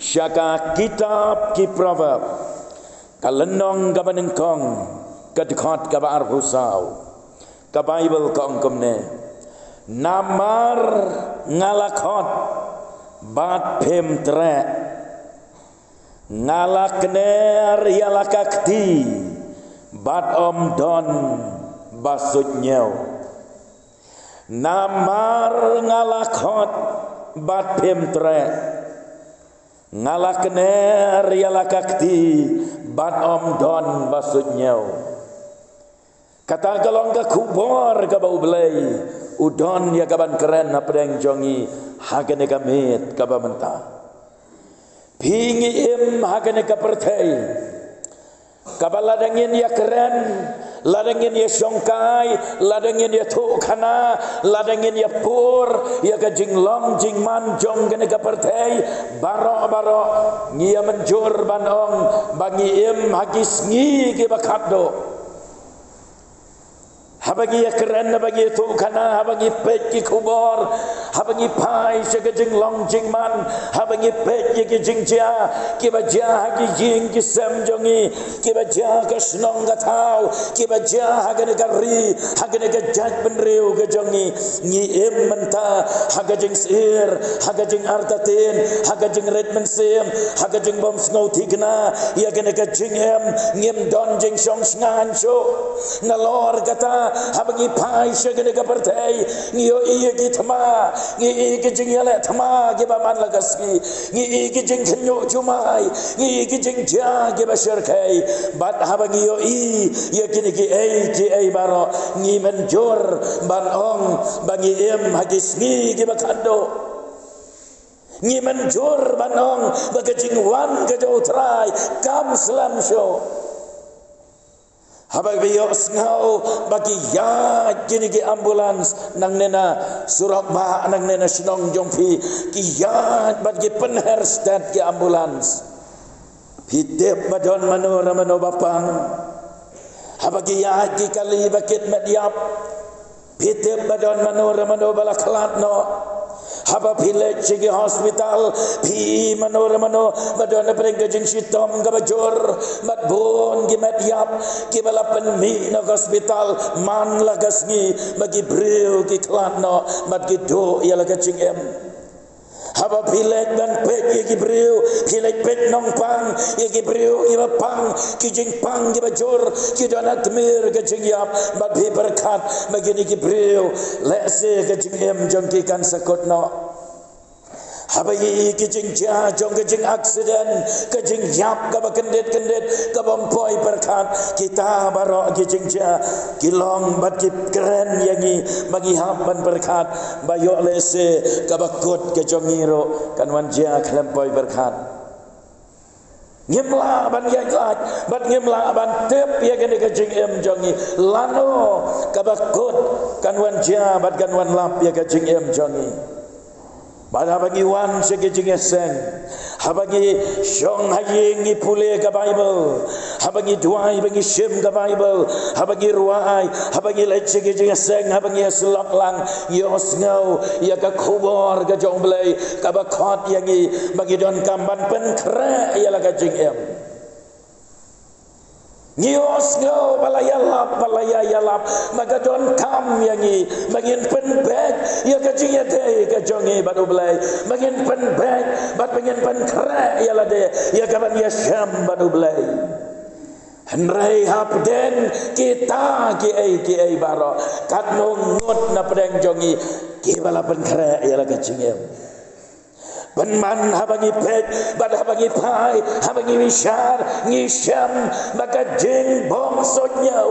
syaka kitab ki proverb kalenong ka banengkong ka dekat ka arhusau ka Bible ka ongkomne namar ngalakot bat pem tre ngalakner yalakakti bat om don basutnyau namar ngalakot bat pem tre ngalakner yalakakti bat om don basutnyau kata galong ka kubor ka bau belai udon ya kaban keren apa yang jongi hagane kamit ka bamenta pingi im hagane ka pertai kabaladangin ya keren ladangin ya songkai ladangin ya tukana ladangin ya pur ya ka jinglong jingman jong gane ka pertai baro ngia menjur banong bangi im hagis ngi ke bakado habagi ya keren habagi tu kana habagi pet ki kubor habagi pai segajing long jingman habagi pet ki jingja ki baja hagi jing ki sem jongi ki baja ka snong ga tau ki baja hagane gari hagane ga jaj benriu ga jongi ni em menta hagajing sir hagajing artatin hagajing red mensem hagajing bom snow tigna ya gane ga jingem ngem don jing song sngan cho nalor kata habagi pai segene ka pertai ngio iya ki thama ngi ki jingyale thama ki baman lagaski ngi ki jing khnyo chumai ngi ki jing ja ki basher kai bat habagi yo i ya kini ki ai baro ngi menjur ban ong bagi em hagis ngi ki bakando ngi menjur ban ong bagi jing wan ka jo trai kam slam show habag biyo ngau bagi ya kini ki ambulans nang nena surat ba nang nena sinong jongpi ki ya bagi penher stat ki ambulans pitep badon mano bapang habagi ya ki kali bakit mediap pitep badon mano balaklat no haba pilek sigi hospital pi mano badana pereng jing sitom ka bajor mat bon gi mat yap ki balapan mi na hospital man lagasni bagi breu ki klatno mat gi do ya laga jing em haba pilek dan pek ki breu pilek pek nong pang ki breu i pang ki jing pang ki bajor ki dana tmir ka jing yap mat bi berkat bagi ni ki breu lese ka jing em jong ki kan sakot no habai ki jing ja jong ki jing accident ka jing yap ka ba kendet ka bompoi berkat kita baro ki jing ja ki long bat ki keren yangi bagi hapan berkat bayo lese ka bakut ka jongiro kan wan ja klempoi berkat ngimla ban ya gat bat ngimla ban tep ya gane ka jing em jongi lano ka bakut kan wan ja bat kan wan lap ya ka jing em jongi pada bagi wan segejing eseng habagi syong hayingi pule ka Bible habagi duai bagi syem ka Bible habagi ruai habagi lech segejing eseng habagi selak lang yos ngau ya ka kubor ka jong belai ka bakot yangi bagi don kamban pen kre ya la ka jing em ngios ngau balaya yalap maka don kam yangi magin pen bag ya ka jing ya de ka jongi badu belai magin pen bag bat magin pen kre ya la de ya ka ban ya syam badu belai henrai hapden kita ki ai baro kat ngut na pedang jongi ki bala pen kre ya la ka jing em Penman habangi pet, bad habangi pai, habangi wishar, ngisham, maka jeng bongsotnya.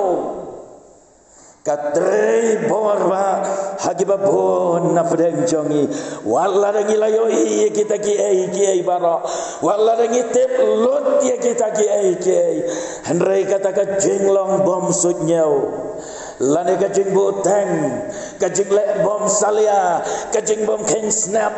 Katrei borba hagi babon na pedang jongi, walla dangi layo i kita ki ai baro, walla dangi tep lut ya kita ki ai, henrei kata ka jeng long bongsotnya. Lani ka jeng boteng kajing le bom salia, kajing bom ken snap,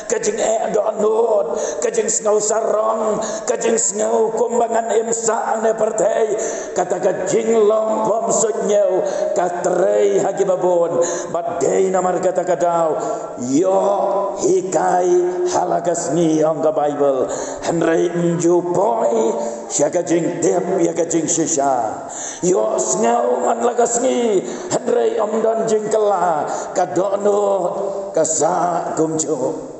kajing don nod, kajing snau sarong, kajing snau kumbangan imsa ane partai, kata kajing long bom sunyau, katrei hagi babon, badai namar kata kadau, yo hikai halagas ni angka Bible, henrei menjupoi, siaga jing tiap ya kajing shisha, yo snau man lagas ni, henrei omdon jing kela, kadono kasa kumjo.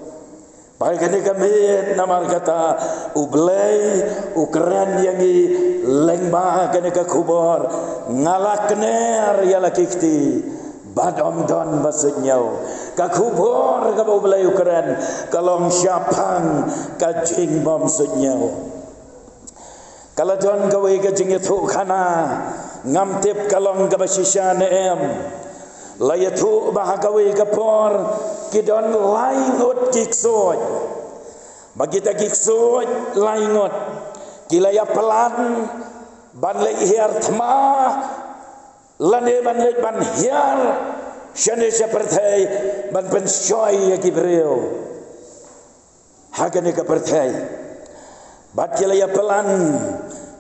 Baik ini kami namar kata ublay ukran yang i lengba kene ka kubor ngalakner ya lakikti badom don basnyau ka kubor ka ublay ukran kalong syapang ka jing bom sunyau kala don ka we ka jing itu khana ngamtip kalong ka basisha neem layatu bahagawi kapor kidon laingot kiksoj bagita kiksoj laingot kilaya pelan ban le hiar thma lane ban le ban hiar shane seperti ban pensoy kibreo hagane kapertai bat kilaya pelan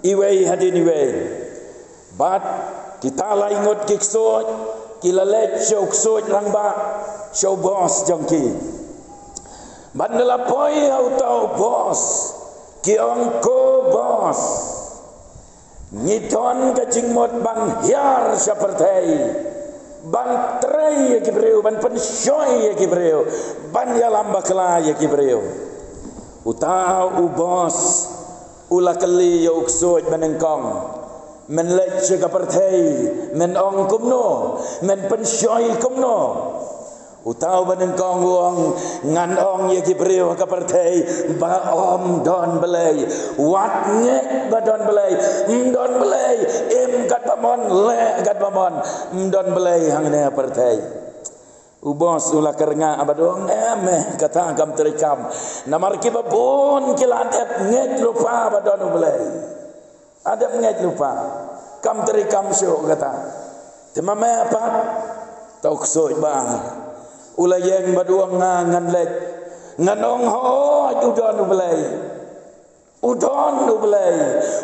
iwei hadin iwei bat kita laingot kiksoj kilalet syok soj rangba syok bos jongki bandela poi auto bos kiongko bos ngiton kacing mot ban hiar seperti ban trei kibreu ban pensyoi kibreu ban ya lamba kela kibreu utau bos ula kali yok soj banengkong men lek ka partai men ong kumno men pensyoi kumno utau banen kong wong ngan ong ye kibreu ka partai ba om don belai wat ngek ba don belai don belai em kat pamon le kat pamon don belai hang ne partai ubos ula kernga abadong kata kam terikam namar ki babon kiladep ngek lupa ba don belai ada mengat lupa kam terikam syok kata tema me apa tau ksoj bang ulayeng baduang ngan lek nganong ho udon belai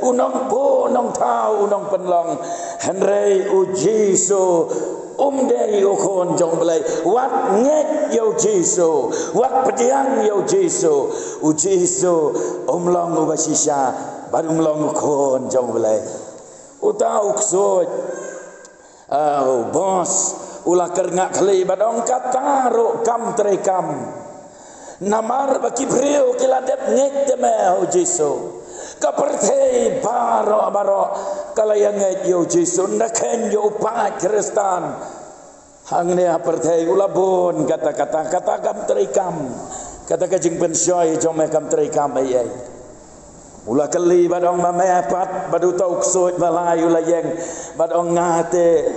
unong po nong tau unong penlong henrei ujiso umdei ukon jong belai wat ngek yo jiso wat pediang yo jiso ujiso umlong ubasisha baru melong kon jong belai utau ksoj bos ulah kerngak kali badong kata ro kam terekam namar baki breu kiladep ngek teme jiso kapertei baro kala yang ngek yo jiso naken yo pa kristan hang ne apertei ulabon kata kam terekam kata kajing pensyoi jong kam terekam ayai ula kali badong mamepat badu tau ksoj malayu layeng badong ngate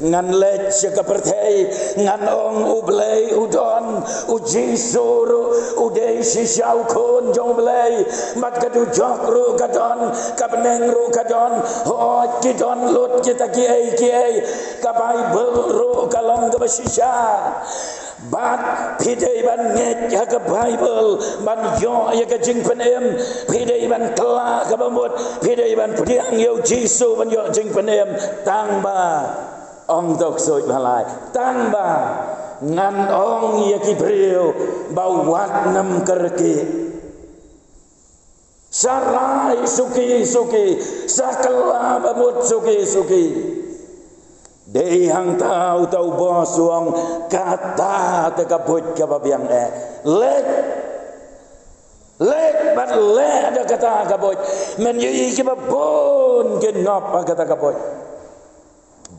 ngan lech kapertei ngan ong ublei udon uji suru udei sisau kon jong blei mat kadu jokru kadon kapneng ru kadon ho kidon lut kita kiai kabai beru kalong kabasisha bat pidei ban ngek ya ke Bible ban yo ya ke jing penem pidei ban kela ke bamut pidei ban pediang yo jisu ban yo jing penem tang ba ong tok soi balai tang ba ngan ong ya ki breu bawat nam kerki sarai suki sakala bamut suki dei hang tau bos wong kata tekabut kababiang lek bat le ada kata kabut men yi kibabon genop kata kabut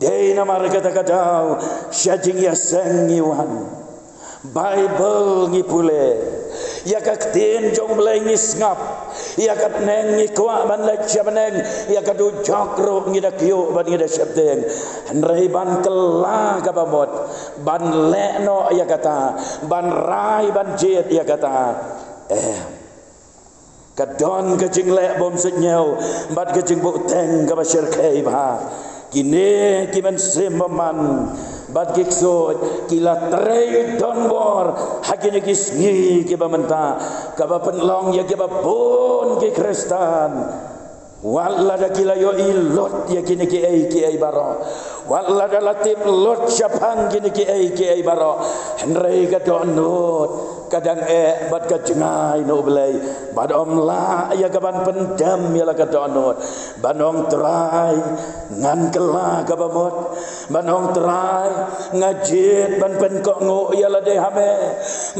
dei namar kata kadau syajing ya sengiwan Bible ngipule ya kaktin jong belai ngap ya kat neng ngikwa ban lek syabneng ya kadu jokro ngida kyo ban ngida syabdeng hanrei ban kela kabamot ban lekno ya kata ban rai ban jet ya kata kadon kajing lek bom senyau bat kajing buk teng ka basyar kai ba kini kimen semaman bat gikso kila trei don bor hakini kisngi ke bamenta ka ba penlong ya ke ba pun ke Kristen walla da kila yo ilot ya kini ke ai baro walla da latip lot syapang kini ke ai baro henrei ka donot kadang bat ka cengai no belai badom la ya gaban pendam ya la ka donot banong trai ngan kela ka bamot banong trai ngajit ban pen ko ngo ya la de hame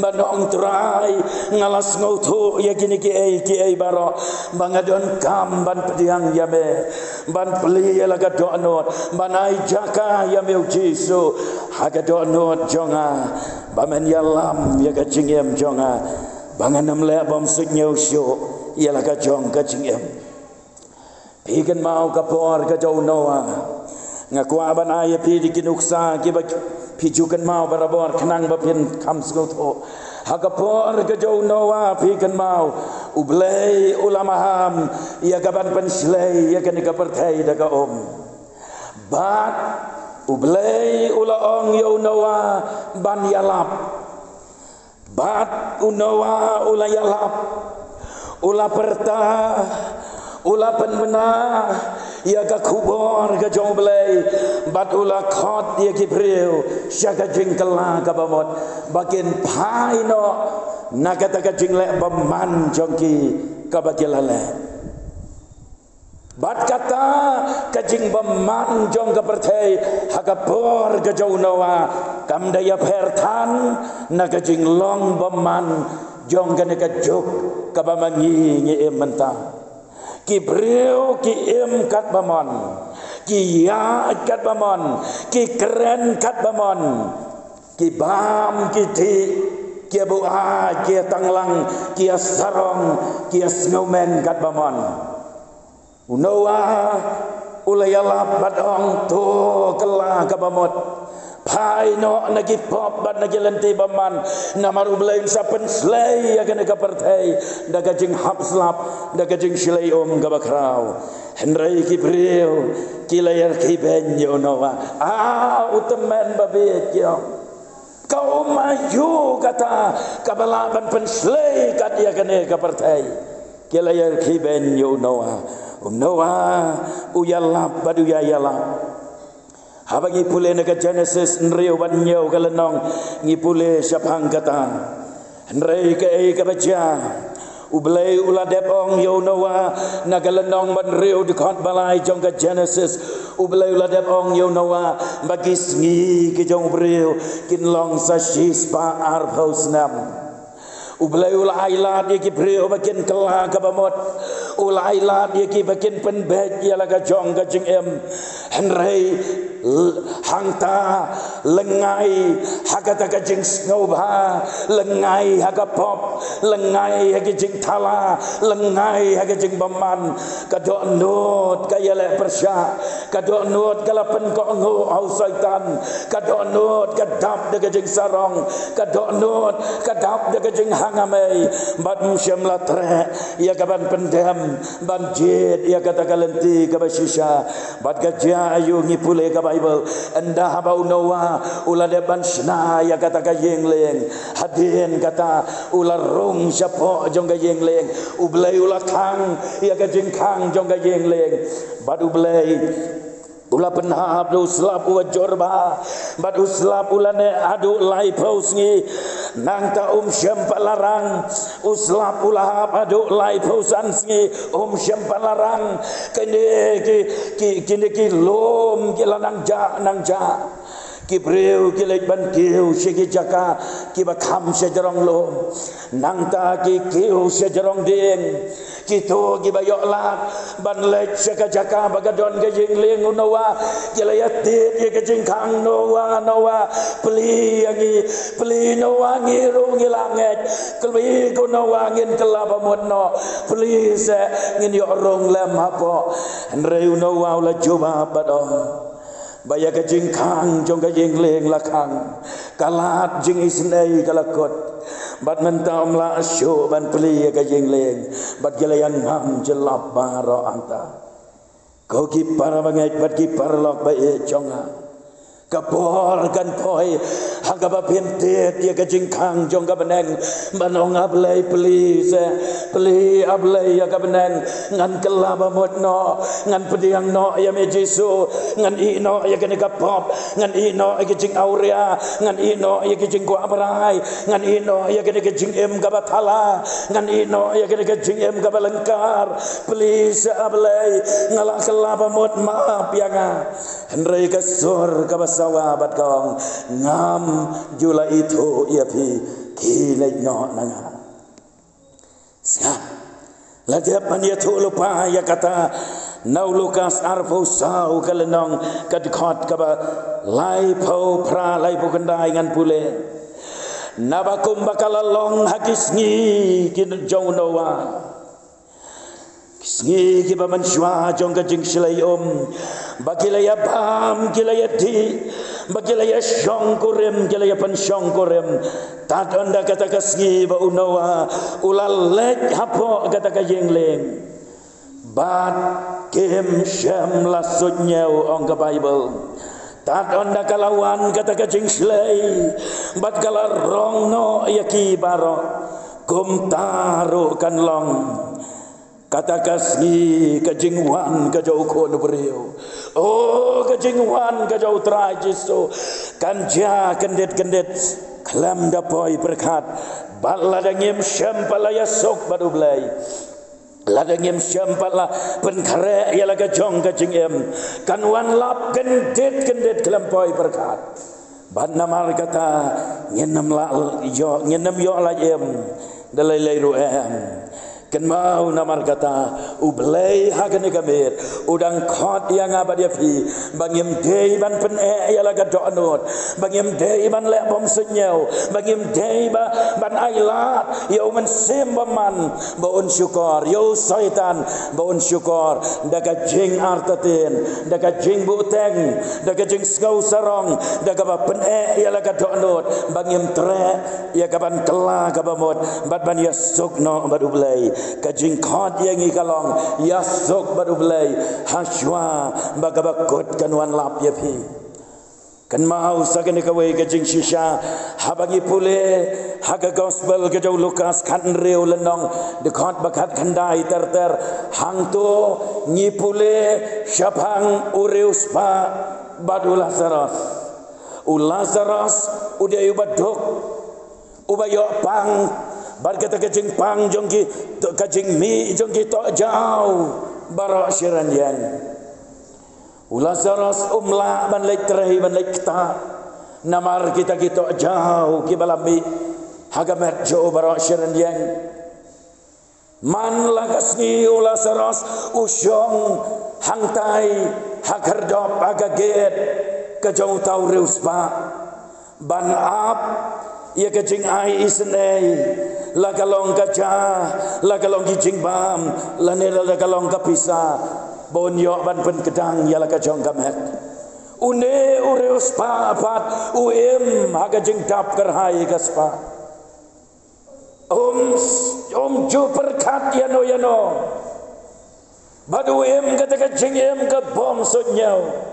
banong trai ngalas ngo thu ya kini ke ai baro bangadon kam ban pediang ya me ban peli ya la ka donot banai jaka ya me jisu ha ka donot jonga bamen ya lam ya ka cingem jonga banganam le bom sunyau syo ya la ka jong ka cingem pigan mau ka por ka jau noa ngakwa ban ay pi di kinuksa ki ba pijukan mau barabor kenang ba pin kam sgo tho ha ka por ka jau noa pigan mau ublei ulama ham ya ka ban pen slei ya ka ni ka perthai da ka bat ublei ulaong yo noa ban yalap bat unoa ula yalap ula perta ula penbena ya ka kubor ka jonglei bat ula khot ya ki priu syaka jingkela ka bamot bakin pai no nakata ka jingle baman jongki ka bakilale bat kata kajing baman jong ka perthai hakapor ka jaunawa kam daya pertan na kajing long baman jong ka ka juk ka bamangi ngi ementa ki breu ki em kat bamon ki ya kat bamon ki keren kat bamon ki bam ki ti ki bu a ki tanglang ki sarong ki snowman kat bamon unoa ulayala badong to kala kabamot pai no nagi pop bat nagi lenti baman namaru blain sapen slay ya kena kapertai daga jing hapslap daga jing silai gabakrau henrei kibril kilayar kibenyo noa utemen babet yo kau maju kata kabalaban pen slay kat ya kena kapertai kilayar kibenyo noa Noah uyalap badu yayalap habagi pule naga Genesis nreu banyo kalenong ngipule syapang kata nrei ke ei kabaja ublei ula depong yo Noah nagalenong ban reu dikot balai jong ka Genesis ublei ula depong yo Noah bagi sngi ke jong breu kinlong sa shispa arpausnam ublai ula ailat dia ki breu bakin kela ka bamot ula ailat dia ki bakin penbet ya laga jong ka jing em henrei hangta lengai hakata ka jing snobha lengai hakapop lengai hagi jing thala lengai hagi jing baman ka do not ka yale persya ka do not kala pen ko ngo au syaitan ka do not ka dap de ka jing sarong ka do not ka dap de ka jing hangamai bat musyam latre ya ka ban pendam ban jid ya kata kalenti ka basisha bat gajah ayu ngipule ka Bible anda haba unawa ula deban sna ya kata ka yengleng hadin kata ula rong syapo jong ka yengleng ublai ula kang ya ka jing kang jong ka yengleng bat ublai ula penhab do slap wa jorba bat uslap ulane adu lai pausngi nang ta syam palarang uslap ula adu lai pausan sngi syam palarang kene ki lom ki lanang ja ki breu ki lek ban kiu shiki jaka ki bakham sejarong lom nang ta ki kiu sejarong ding Kito gibayok lah ban lek seka jaka bagadon ke jingling unawa kilayatit ye ke jingkang noa peli yangi peli noa ngiru ngilanget kelbi ko noa ngin kelaba modno peli se ngin yo rong lem hapo andre unawa ula juba badon baya ke jingkang jong ke jingling lakang kalat jing isnei kalakot bat mentam la asyo ban peli ka jingling bat gelayan mam jelap baro anta kau ki para bangai bat ki parlok bae jonga Kapor kan poi hagaba pintet ya kajing kang jong ka beneng banong ablay peli ablay ya ka beneng ngan kelaba motno ngan pediang no ya me Jesu ngan ino ya kene kapop ngan ino ya kajing aurea ngan ino ya kajing ko abrai ngan ino ya kene kajing em ka bathala ngan ino ya kene kajing em ka balengkar peli ablay ngala kelaba mot maaf ya nga henry kasur ka sawabat kong ngam jula itu ia pi kilai no nanga siap lajap mania tu lupa ya kata nau Lukas arpo sau kalenong kadikot kaba lai pau pra lai bukandai ngan pule nabakum bakalalong hakisngi kin jong noa Kisngi kiba mansywa jong kajing silay bagilaya bam gilaya di bagilaya syong kurem gilaya pan syong kurem tat onda kata kasngi ba unawa ulalek hapo kata kajing leng bat kem syam lasutnya ong ke Bible tat onda kalawan kata kajing silay bat kala rong no yaki baro kum taruh kan long kata kasih kejingwan kejauh kono beriu oh kejingwan kejauh trajiso kanja kendet kelam dapoi berkat baladangim syampalaya sok badu belai ladangim syampala penkare ialah kejong kejingem kanwan lap kendet kelam poi berkat ban namar kata ngenem yo la em dalai lai ruem kan mau namar kata ublay hagane gamir udang khot yang abadia pi bangim dei ban pen e yala ga donot bangim dei ban le bom senyau bangim dei ban ailat yo men sembaman baun syukur yo syaitan baun syukur daga jing artatin daga jing buteng daga jing skau sarong daga ba pen e yala ga donot bangim tre ya gaban kela gabamot ban ya sukno bad ublay kajing khot yang ikalong yasuk baru belai haswa bagabakut kanwan lap ya pi kan mau sagan kawai kajing shisha habagi pule haga gospel kajau Lukas kan reu lenong dekat bakat kandai ter hang tu ngi pule syapang ureus pa badu Lazarus udah ubaduk ubayok pang bar kata kajing pang jongki kajing mi jongki tok jauh barak syiran yang Lazarus umla ban lek terahi ban lek ta namar kita jauh ki balami hagamet jo barak syiran yang man lagasni Lazarus usyong hangtai hakardop agaget kajau tau reuspa ban ap ia kajing ai isnei la kalong kaca la kalong kijing bam la nela la kalong kapisa bon yo ban pen kedang ya la kajong kamet une ureus pa pat uem hagajing dap kerhai kaspa ju perkat ya no badu em kata kajing em ke bom sonyau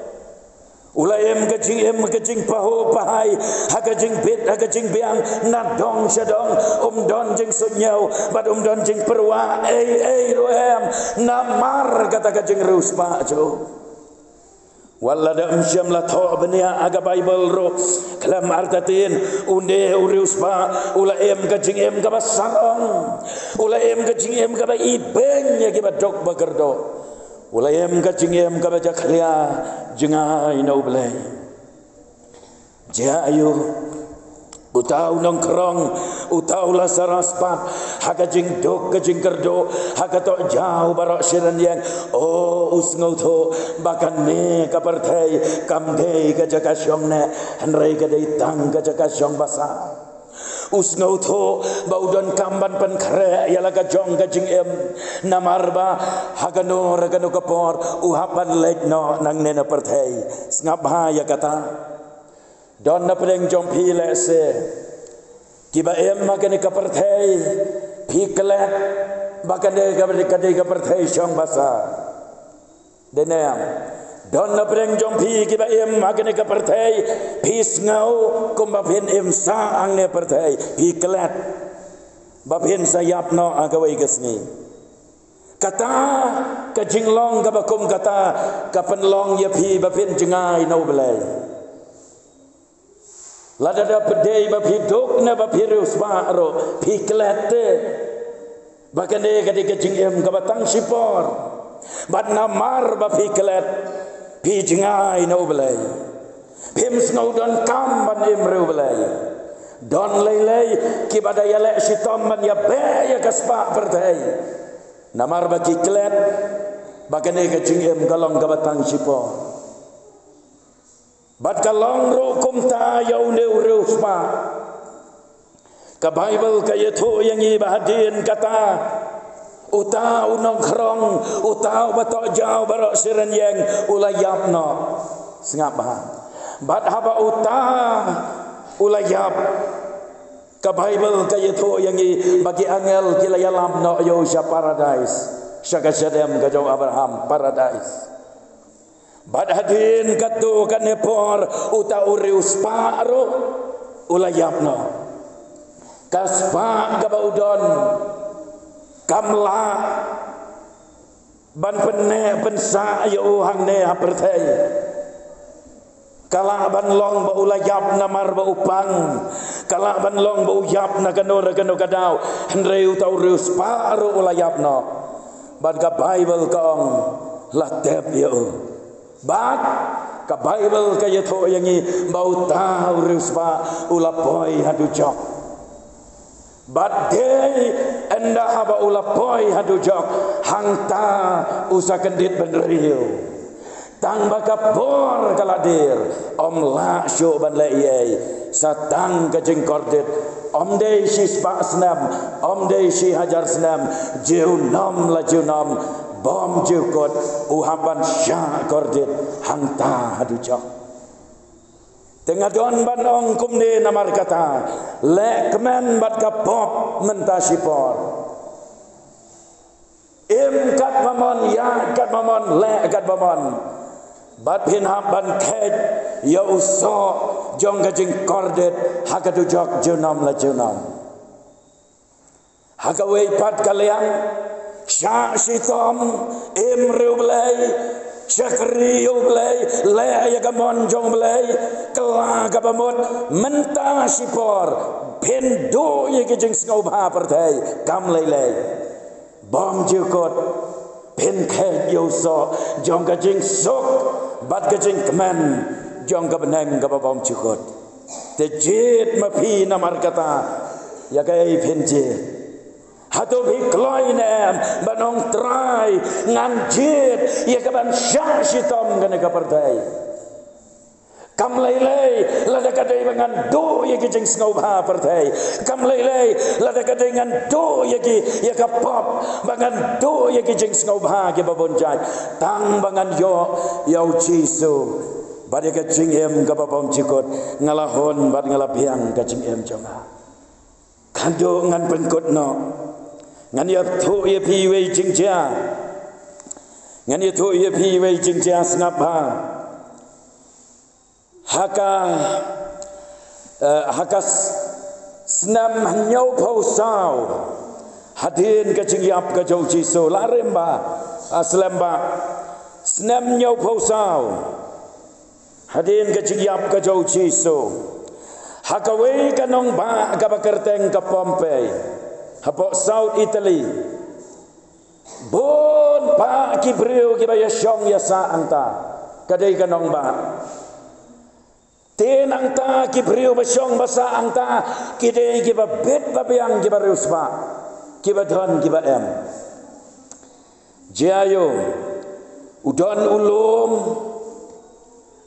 ulayem kajing paho pahai hakajing bit hakajing biang nadong syadong don jing sunyau bad don jing perwa roem namar kata kajing rus pa jo walada syam la tho benia aga Bible ro kalam artatin unde urus pa ulayem kajing em ka basarong ulayem kajing em ka ba ibeng ya ki badok bagerdo ulayem kajing em ka baja khlia jengai no blay jayu utau nongkrong utau Lazarus pat hakajing dok kajing kerdo hakato jauh barak syiran yang usngau tho bakan me kaparthai kamdei kajaka syongne hanrai kadai tang kajaka syong basa usngau tho baudon kamban pen kare yala kajong kajing em namarba hagano ragano kapor uhapan lekno nang nena parthai ngabha ya kata don na pedeng jong pi le se kiba em magane kaparthai phiklet bakane kabade kade kaparthai syong basa denam don na breng jong pi ki ba em agane ka perthai pis ngau kum ba phen em sa ang ne perthai pi klet ba phen sayap no agawai gasni kata ka jinglong ka bakum kata ka penlong ya pi ba phen jengai no belai lada da pedai ba pi dok na ba pi rusba ro pi klet bakane ka de ka jing em ka batang sipor bat namar ba pi klet pi jengai no belai pim snow don kam ban em ro belai don lei ki badaya le sitom man ya be ya kaspa pertai namar ba ki klet bakane ka jing em galong ka batang sipor bat kalong ro kum ta yau ne ruspa ka Bible ka yetho yang i bahadin kata uta unong krong uta bato jau barok siren yang ulayap no sengap bah bat haba uta ulayap ka Bible ka yetho yang i bagi angel kilayalam no yo sha paradise syaka syadem ka jau Abraham paradise bat hadin katu kan nepor uta urius paro ulayap no kaspa gabaudon kamla ban penne pensa yo hang ne aperthai kala ban long ba ulayap namar ba upang kala ban long ba uyap na kanor kano kadau hendreu tau reus paro ulayap no ban ka Bible kaong latep yo bat ka Bible ka yetho yangi bau tau reus pa ulapoi hadu jok bat day enda haba ulapoi hadu jok hangta usakendit benriu tang baka por kaladir om la syo ban le ye satang ka jengkordit om dei si spa snam om dei si hajar snam jeunam la jeunam bom jukot uhaban sya kordit hangta hadu jok tengah don ban ong kumne namar kata le kemen bat ka pop mentasipor im kat mamon ya kat mamon le kat mamon bat pin ban khet ya uso jong ka jing kordet hakadu jok junam la junam hakawe pat kalian sya sitom im rublai syakri ublai le ya kamon jong blai kela ka pamot menta sipor pendo ye ke jeng sngau ba perthai kam lele bom jukot pen khe yo so jong ka jeng sok bat ka jeng kemen jong ka beneng ka bom jukot te jit ma phi namar kata ya kai pen jit hatu bi kloi nem banong trai ngan jit ya kaban sya sitom gane ka pertai kam lei lada kadai bangan do ya ki jeng sngau ba pertai kam lei lada kadai ngan do ya ki ya ka pop bangan do ya ki jeng sngau ba ki babon jai tang bangan yo yau jisu bade ka jeng em ka babom jikot ngalahon bad ngalabiang ka jeng em jonga kando ngan penkot no ngan ya thu ye pi wei jing ja ngan ya thu ye pi wei jing ja snap ha haka snam nyau phau sao hadin ka jing yap ka jau ji so la remba aslemba snam nyau phau sao hadin ka jing yap ka jau ji so haka wei ka nong ba ka bakerteng ka Pompei Hapok South Italy bon pa kibriu ki baya syong ya sa anta kadai kanong ba ten anta kibriu ba syong basa anta kidai ki ba bet ba biang ki ba ruspa ki ba don ki ba em jayo udon ulum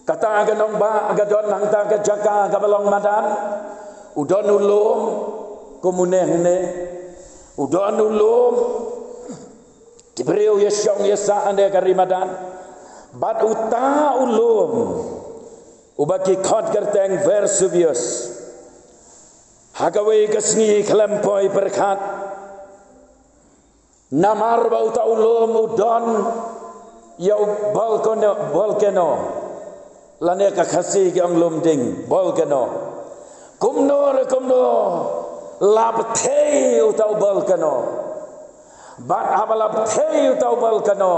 kata kanong ba agadon anta ka jaka ka balong madan udon ulum komuneh ne udon ulum kibriu ya syong ya sa ande ka rimadan bat uta ulum ubaki khot kerteng Vesuvius hagawe kasngi klempoi berkat namar ba uta ulum udon ya volcano lane ka khasi ki ang lumding volcano kumno lab thei utau volcano bat abalab thei utau volcano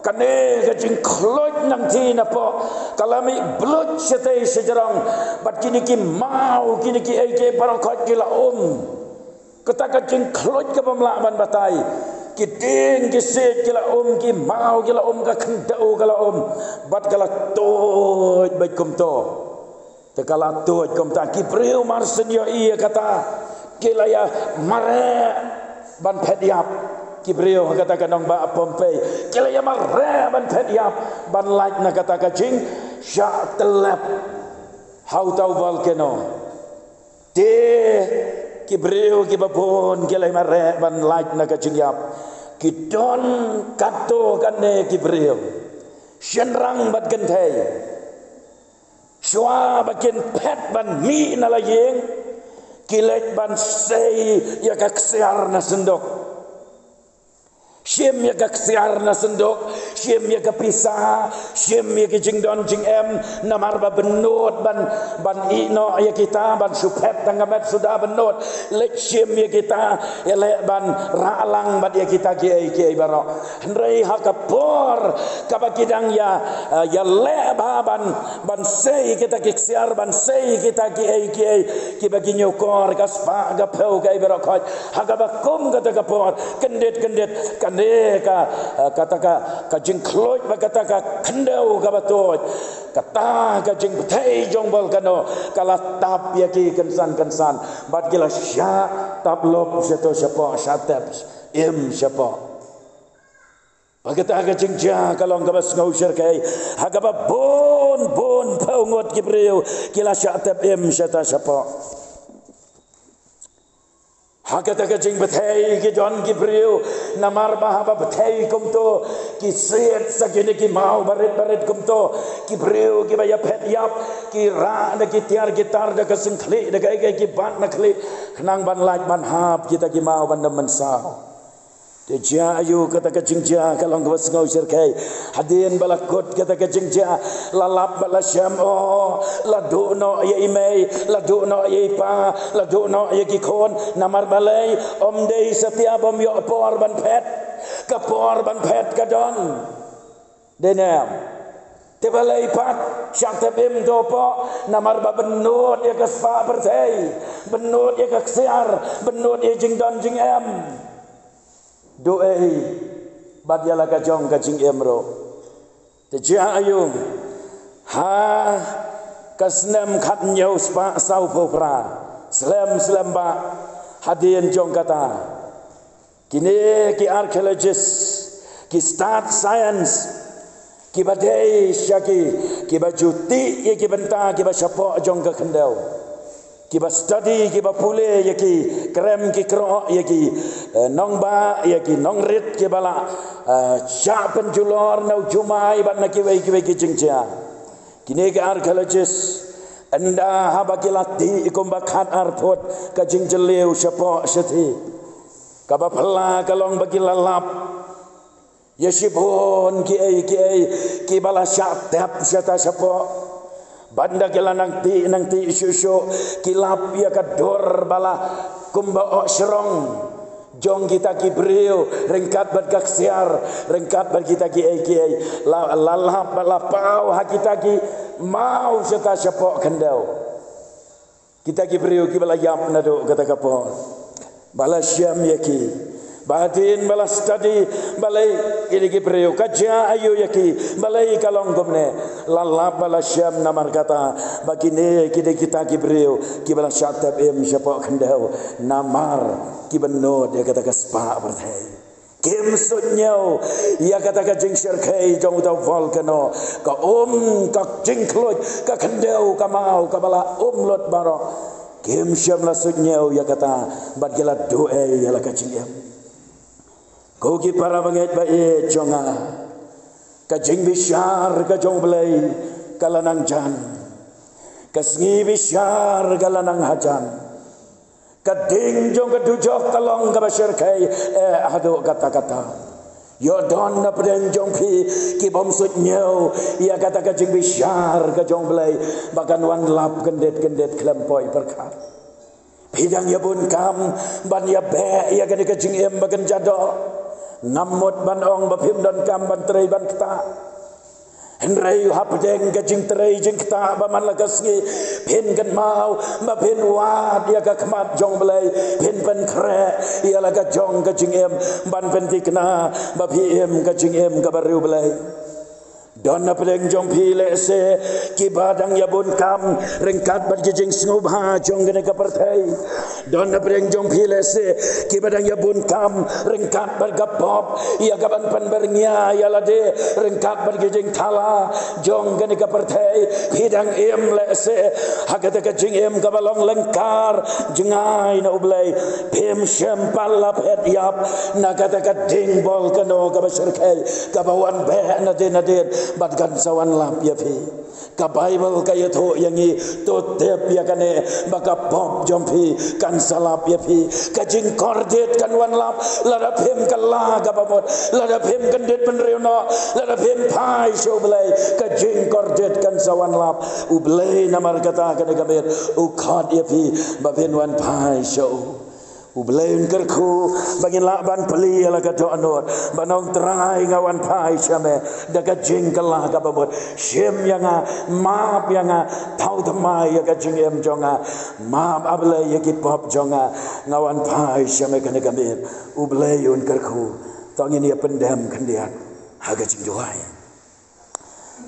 kane ka jing khloj nang thi na po kalami blut setei sejarang bat kini ki mau kini ki eke parakhot kila kata ka jing khloj ka pamla ban batai kiting kisit kila ki mau kila ka khandau kala bat kala toj bai kum to te kala toj kum ta ki preu marsen yo iya kata kila ya mare ban phediap ki preu kata kanong ba Pompei kila ya mare ban phediap ban like na kata ka jing sha telap how tau volcano te kibreu kibapon kilay mare ban like na kacingyap kidon kato kane kibreu shenrang bat gantay shwa bakin pet ban mi na layeng kilet ban say ya kaksiar na sendok Siem ya kaksiar na sendok, siem ya kapisa, siem ya kijing don jing namar ba benut ban ino ya kita ban supet tangamet sudah benut, lek siem ya kita ya lek ban ralang bat ya kita kiai barok, hendrai hakapor kabakidang ya lek ban sei kita kaksiar ban sei kita kiai kibagi nyokor kaspa gapau kiai barok hakabakum kata kapor kendet kata ka jing kloj ba kata ka khandau ka batoj kata ka jing thei jong bol kano kala tap ya ki kensan bat gila sya tap lop seto syapo syatap syapo bagata ka jing ja kalong ka bas ngau syar kai hagaba bon paungot kibreu kila syatap syata syapo Hakata ka jing bathai ki don ki breu namar bahaba bathai kumto ki set sakine ki mau baret kumto ki breu ki baya phet yap ki ra da ki tiar gitar da ka singkhli da ki bat na khli khnang ban laj ban hap kita ki mau ban man sa te ja ayu kata ka jing ja kalong ka ngau sir kai hadin balakot kata ka jing ja lalap bala syam la do no ye imei la do no ye pa la do no ye ki khon namar balai dei setiap yo por ban phet ka don denam te balai pat syatebim dopo namar ba benut ye ka spa berthei benut ye ka ksiar benut ye jing don jing doei badyala ka jong ka jing emro te ja ayung ha kasnem khat nyau spa sau popra slam ba hadien jong kata kini ki archaeologist ki start science ki badai syaki ki bajuti ye ki benta ki ba syapo jong ka khendau ki ba study ki ba pule ye ki krem ki kro ye ki nong ba ye ki nong rit ki bala sya penjulor nau jumai ban na ki wei ki jingja kini ke archaeologist anda haba ki lati ikum bakhat arpot ka jingjelew syapo sethi ka ba phla kalong bagi lalap ye sibon ki bala sya tap syata syapo banda kila nang ti susu kilap ya kador bala kumba serong jong kita ki breu rengkat bat kaksiar rengkat bat kita ki lalap bala pau ha kita ki mau seta syapok kendau kita ki breu ki bala yap nado kata kapor bala syam yaki Batin balas tadi balai ini ki preu kaja ayu yaki balai kalong gomne lala balas syam namar kata bagine kita ki preu ki balas syatab syapa kendau namar ki benod dia kata kaspa berthai kem sunyau ia kata ka jing syarkai jong tau volcano ka ka jing kloj ka kendau ka mau ka bala lot baro kem syam la sunyau ia kata bagila doe ia la ka jing kau ki para banget bae jonga ka jing bisyar ka jong belai kalanang jan ka sngi bisyar kalanang hajan ka ding jong ka dujok kalong ka basyar kai ado kata-kata Yo don na pedeng jong pi ki bom sut nyau ia kata ka jing bisyar ka jong belai bakan wan lap gendet klempoi perkat bidang ya bun kam ban ya be ia kata ka jing em bakan jado ngamut ban ong bapim don kam ban trei ban kta Henry hap deng ka jing trei jing kta ba man lagas ngi pin kan mau ba pin wat ia ka kmat jong belai pin pen kre ia la ka jong ka jing em ban pen tikna ba pi em ka jing em ka baru belai Dona pedeng jong pi le se ki badang ya bun kam rengkat bat ki jing sngob ha jong gene ka partai Dona pedeng jong pi le se ki badang ya bun kam rengkat bat ka pop ia ka ban pan bernya ya la de rengkat bat ki jing thala jong gene ka partai hidang em le se hakata ka jing em ka balong lengkar jengai na ublai pem syam pala pet yap na kata ka ding bol kano ka basirkai ka bawan be na de bat kan sawan lap ya pi ka bible ka yato yangi to tep ya kane baka pop jompi kan salap ya pi ka jing kordet kan wan lap lada pem kala ka babot lada pem kendet penreuno lada pem pai show belai ka jing kordet kan sawan lap u belai namar kata kane gaber u khad ya pi ba ben wan pai show Ubelain kerku bagi laban peli ala ka donor banong terai ngawan pai syame daga jingkelah ka babot syem yanga maap yanga tau temai ya ka jingem jonga maap ablai ya ki pop jonga ngawan pai syame kana kamir ubelain kerku tongin ya pendam kendiat haga jing duai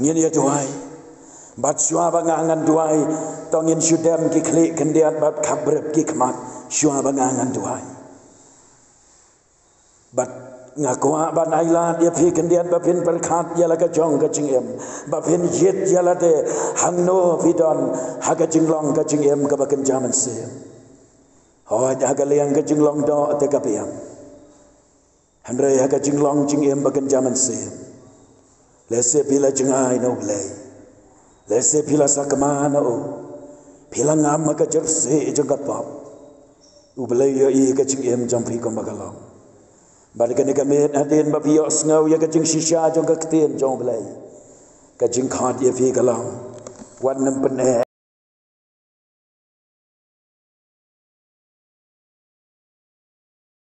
ngin ya duai bat syua bangangan duai tongin syudam ki klik kendiat bat kabrep ki kemat syua bangangan duai bat ngakwa ban aila dia pi kendian bapin perkat yala ka jong ka jingem bapin yet yala de hangno pidon haga jinglong ka jingem ka baken jaman se ho haga liang ka jinglong do te ka piam handre haga jinglong jingem baken jaman se lese pila jengai no blai lese pila sakma no pila ngam ka jerse jagat pap ubelai ya i ka jing em jampi ko magalong bar ka ne ka met adin ba piyo sngaw ya ka jing shisha jong ka ktien jong belai ka jing khat ya fi galang wan nam pen